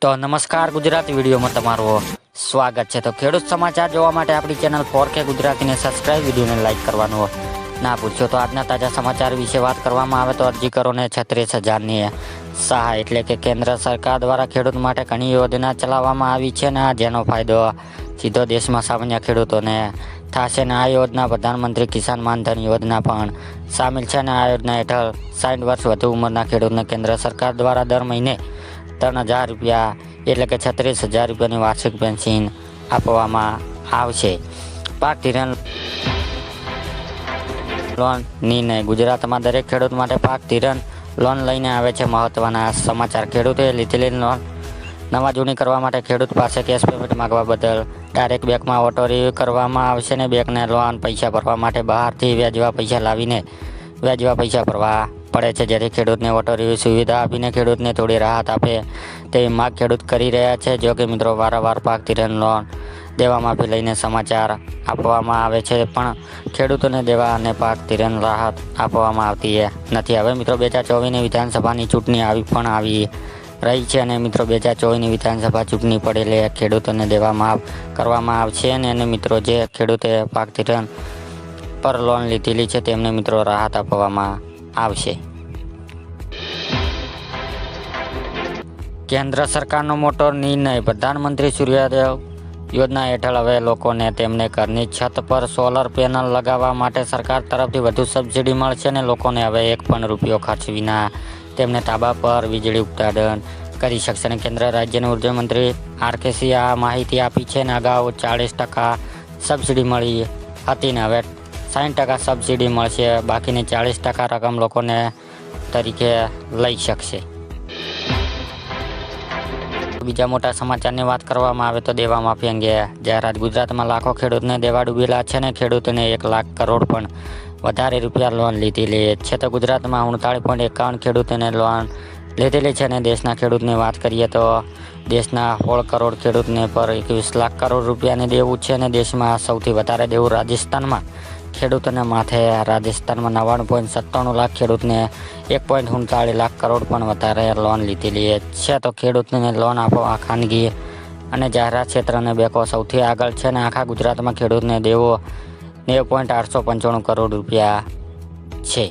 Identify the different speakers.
Speaker 1: તો નમસ્કાર ગુજરાતી વિડીયોમાં તમારું સ્વાગત છે। તો ખેડૂત સમાચાર જોવા માટે આપણી ચેનલ 4K ગુજરાતીને સબસ્ક્રાઇબ, વિડીયોને લાઇક કરવાનું ના ભૂલશો। તો આજના તાજા સમાચાર વિશે વાત કરવામાં આવે તો અરજીકરોને 36,000ની સહાય એટલે કે કેન્દ્ર સરકાર દ્વારા ખેડૂત માટે ઘણી યોજના ચલાવવામાં આવી છે ને જેનો ફાયદો સીધો દેશમાં સામાન્ય ખેડૂતોને થશે ને આ યોજના પ્રધાનમંત્રી કિસાન માનધન યોજના પણ સામેલ છે ને આ યોજના હેઠળ 60 વર્ષ વધુ ઉંમરના ખેડૂતને કેન્દ્ર સરકાર દ્વારા દર મહિને 3,000 રૂપિયા એટલે કે 36,000 રૂપિયાની વાર્ષિક પેન્શન આપવામાં આવશે। પાક ધિરાણ લોન નિર્ણય ગુજરાતમાં દરેક ખેડૂત માટે પાક ધિરાણ લોન લઈને આવે છે મહત્વના સમાચાર। ખેડૂતોએ લીધેલી લોન નવા જૂની કરવા માટે ખેડૂત પાસે કેશ પેમેન્ટ માંગવા બદલ ડાયરેક્ટ બેંકમાં ઓટો રિવ્યુ કરવામાં આવશે ને બેંકને લોન પૈસા ભરવા માટે બહારથી વ્યાજવા પૈસા લાવીને વ્યાજવા પૈસા ભરવા પડે છે, જેથી ખેડૂતને ઓટો રિવ્યુ સુવિધા આપીને ખેડૂતને થોડી રાહત આપે તેવી માંગ ખેડૂત કરી રહ્યા છે। જો કે મિત્રો વારંવાર પાક ધિરાણ લોન દેવા માફી લઈને સમાચાર આપવામાં આવે છે પણ ખેડૂતોને દેવા અને પાક ધિરાણ રાહત આપવામાં આવતી નથી। હવે મિત્રો 2024ની વિધાનસભાની ચૂંટણી આવી રહી છે અને મિત્રો 2024ની વિધાનસભા ચૂંટણી પડેલે ખેડૂતોને દેવા માફ કરવામાં આવશે અને મિત્રો જે ખેડૂતે પાક ધિરાણ પર લોન લીધેલી છે તેમને મિત્રો રાહત આપવામાં આવશે। કેન્દ્ર સરકારનો મોટો નિર્ણય પ્રધાનમંત્રી સૂર્યોદય યોજના હેઠળ હવે લોકોને તેમને ઘરની છત પર સોલર પેનલ લગાવવા માટે સરકાર તરફથી વધુ સબસિડી મળશે અને લોકોને હવે એક પણ રૂપિયો ખર્ચ વિના તેમને ધાબા પર વીજળી ઉત્પાદન કરી શકશે અને કેન્દ્ર રાજ્યના ઉર્જા મંત્રી RK સિંહે આ માહિતી આપી છે અને અગાઉ 40% સબસિડી મળી હતી ને હવે 60% સબસિડી મળશે, બાકીની 40% રકમ લોકોને તરીકે લઈ શકશે। બીજા મોટા સમાચારની વાત કરવામાં આવે તો દેવા માફી અંગે જાહેરાત। ગુજરાતમાં લાખો ખેડૂતને દેવા ડૂબેલા છે અને ખેડૂતોને 1 લાખ કરોડ પણ વધારે રૂપિયા લોન લીધેલી છે। તો ગુજરાતમાં 39.51 ખેડૂતોને લોન લીધેલી છે અને દેશના ખેડૂતની વાત કરીએ તો દેશના 16 કરોડ ખેડૂતને પર 21 લાખ કરોડ રૂપિયાને દેવું છે અને દેશમાં સૌથી વધારે દેવું રાજસ્થાનમાં ખેડૂતોને માથે। રાજસ્થાનમાં 99.97 લાખ ખેડૂતને 1.39 લાખ કરોડ પણ વધારે લોન લીધેલી છે। તો ખેડૂતને લોન આપવા ખાનગી અને જાહેરાત ક્ષેત્રના બેંકો સૌથી આગળ છે અને આખા ગુજરાતમાં ખેડૂતને દેવો 90.895 કરોડ રૂપિયા છે।